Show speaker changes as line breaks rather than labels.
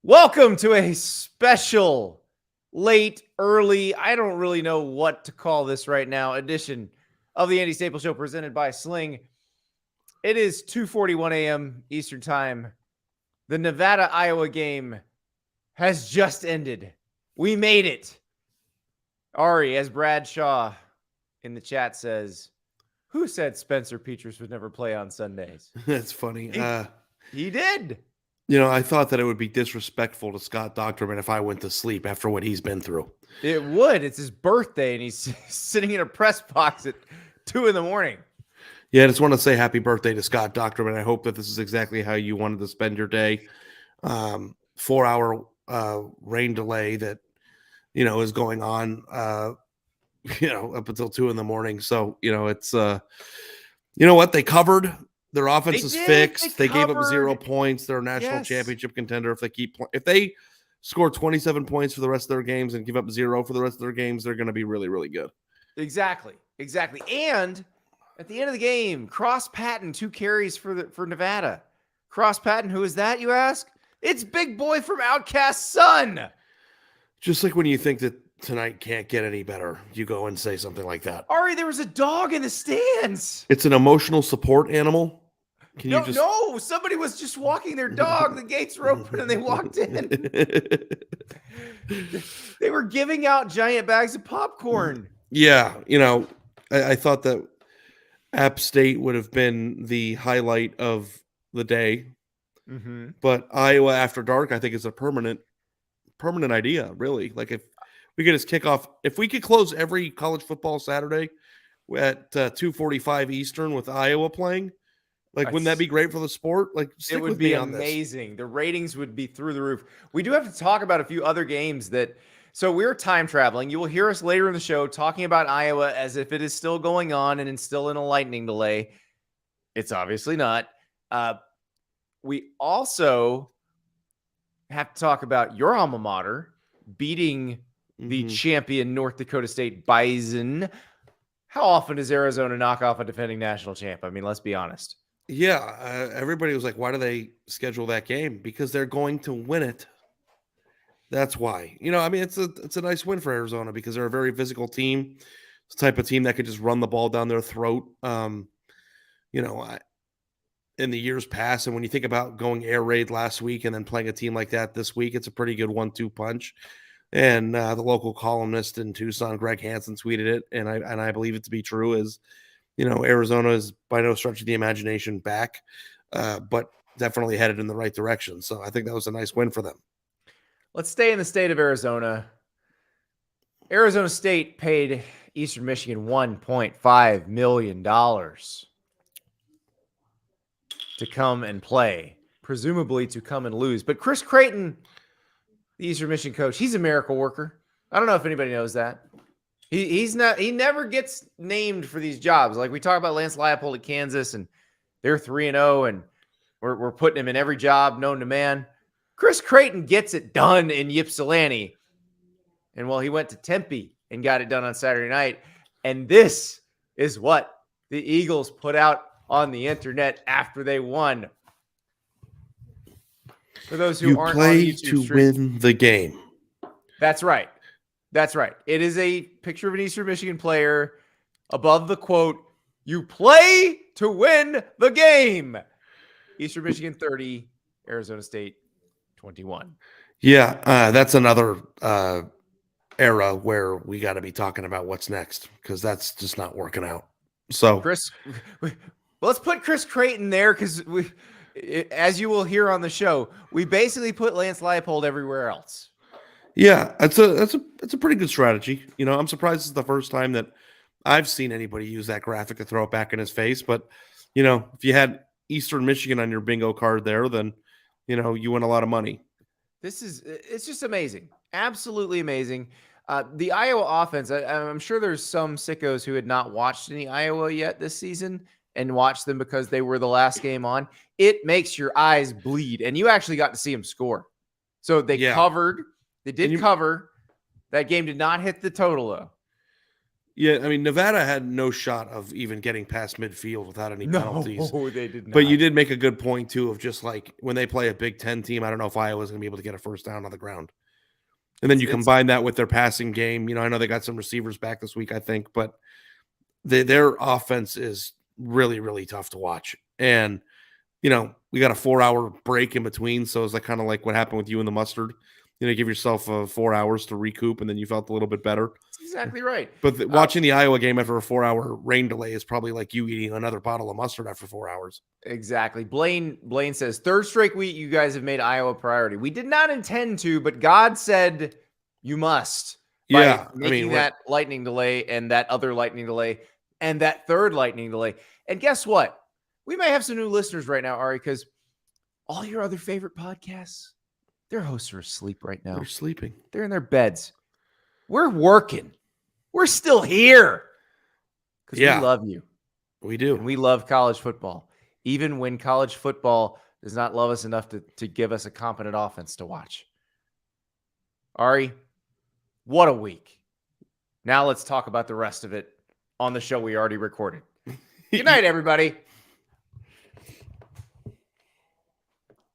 Welcome to a special, late, early, I don't really know what to call this right now, edition of the Andy Staples Show presented by Sling. It is 2:41 a.m. Eastern Time. The Nevada-Iowa game has just ended. We made it. Ari, as Brad Shaw in the chat says, who said Spencer Petras would never play on Sundays?
That's funny.
He did.
I thought that it would be disrespectful to Scott Docterman if I went to sleep after what he's been through.
It would. It's his birthday, and he's sitting in a press box at 2 a.m.
Yeah, I just want to say happy birthday to Scott Docterman. I hope that this is exactly how you wanted to spend your day. 4-hour rain delay that, is going on, up until 2 a.m. So, it's, what they covered. Their offense is fixed. They gave up 0 points. They're a national championship contender. If they score 27 points for the rest of their games and give up 0 for the rest of their games, they're going to be really, really good.
Exactly. And at the end of the game, Cross Patton, 2 carries for Nevada. Cross Patton, who is that, you ask? It's Big Boy from Outcast Son.
Just like when you think that tonight can't get any better, you go and say something like that.
Ari, there was a dog in the stands.
It's an emotional support animal.
No, somebody was just walking their dog. The gates were open and they walked in. They were giving out giant bags of popcorn.
Yeah, I thought that App State would have been the highlight of the day.
Mm-hmm.
But Iowa After Dark, I think, is a permanent idea, really. Like if we could just kick off, if we could close every college football Saturday at 2:45 Eastern with Iowa playing, wouldn't that be great for the sport?
It would be amazing. The ratings would be through the roof. We do have to talk about a few other games so we're time traveling. You will hear us later in the show talking about Iowa as if it is still going on and it's still in a lightning delay. It's obviously not. We also have to talk about your alma mater beating the champion North Dakota State Bison. How often does Arizona knock off a defending national champ? I mean, let's be honest.
Yeah, everybody was like, why do they schedule that game? Because they're going to win it. That's why. It's a nice win for Arizona because they're a very physical team. It's the type of team that could just run the ball down their throat. In the years past, and when you think about going air raid last week and then playing a team like that this week, it's a pretty good 1-2 punch. And the local columnist in Tucson, Greg Hansen, tweeted it, and I believe it to be true. Is Arizona is by no stretch of the imagination back, but definitely headed in the right direction. So I think that was a nice win for them.
Let's stay in the state of Arizona. Arizona State paid Eastern Michigan $1.5 million to come and play, presumably to come and lose. But Chris Creighton, the Eastern Michigan coach, he's a miracle worker. I don't know if anybody knows that. He never gets named for these jobs. Like we talk about Lance Leipold at Kansas, and they're 3-0, and we're putting him in every job known to man. Chris Creighton gets it done in Ypsilanti. And he went to Tempe and got it done on Saturday night. And this is what the Eagles put out on the internet after they won. For those who aren't on YouTube
to win the game.
That's right. It is a picture of an Eastern Michigan player above the quote, "You play to win the game." Eastern Michigan 30, Arizona State 21.
Yeah, that's another era where we got to be talking about what's next because that's just not working out. So
let's put Chris Creighton there because as you will hear on the show, we basically put Lance Leipold everywhere else.
Yeah, that's a pretty good strategy. I'm surprised it's the first time that I've seen anybody use that graphic to throw it back in his face. But if you had Eastern Michigan on your bingo card there, then you win a lot of money.
It's just amazing, absolutely amazing. The Iowa offense, I'm sure there's some sickos who had not watched any Iowa yet this season and watched them because they were the last game on. It makes your eyes bleed, and you actually got to see them score. So they covered. They did cover. That game did not hit the total, though.
Yeah, I mean, Nevada had no shot of even getting past midfield without any penalties.
No, they did not.
But you did make a good point too of just like when they play a Big Ten team, I don't know if Iowa's going to be able to get a first down on the ground. And then you combine that with their passing game. You know, I know they got some receivers back this week, I think, but their offense is really, really tough to watch. And you know, we got a 4-hour break in between, so it's like kind of like what happened with you and the mustard. You know, give yourself 4 hours to recoup, and then you felt a little bit better.
That's exactly right.
But watching the Iowa game after a 4-hour rain delay is probably like you eating another bottle of mustard after 4 hours.
Exactly. Blaine says, third straight week you guys have made Iowa a priority. We did not intend to, but God said you must.
Yeah.
Making that lightning delay and that other lightning delay and that third lightning delay. And guess what? We may have some new listeners right now, Ari, because all your other favorite podcasts, their hosts are asleep right now.
They're sleeping.
They're in their beds. We're working. We're still here because we love you.
We do.
And we love college football, even when college football does not love us enough to give us a competent offense to watch. Ari, what a week. Now let's talk about the rest of it on the show we already recorded. Good night, everybody.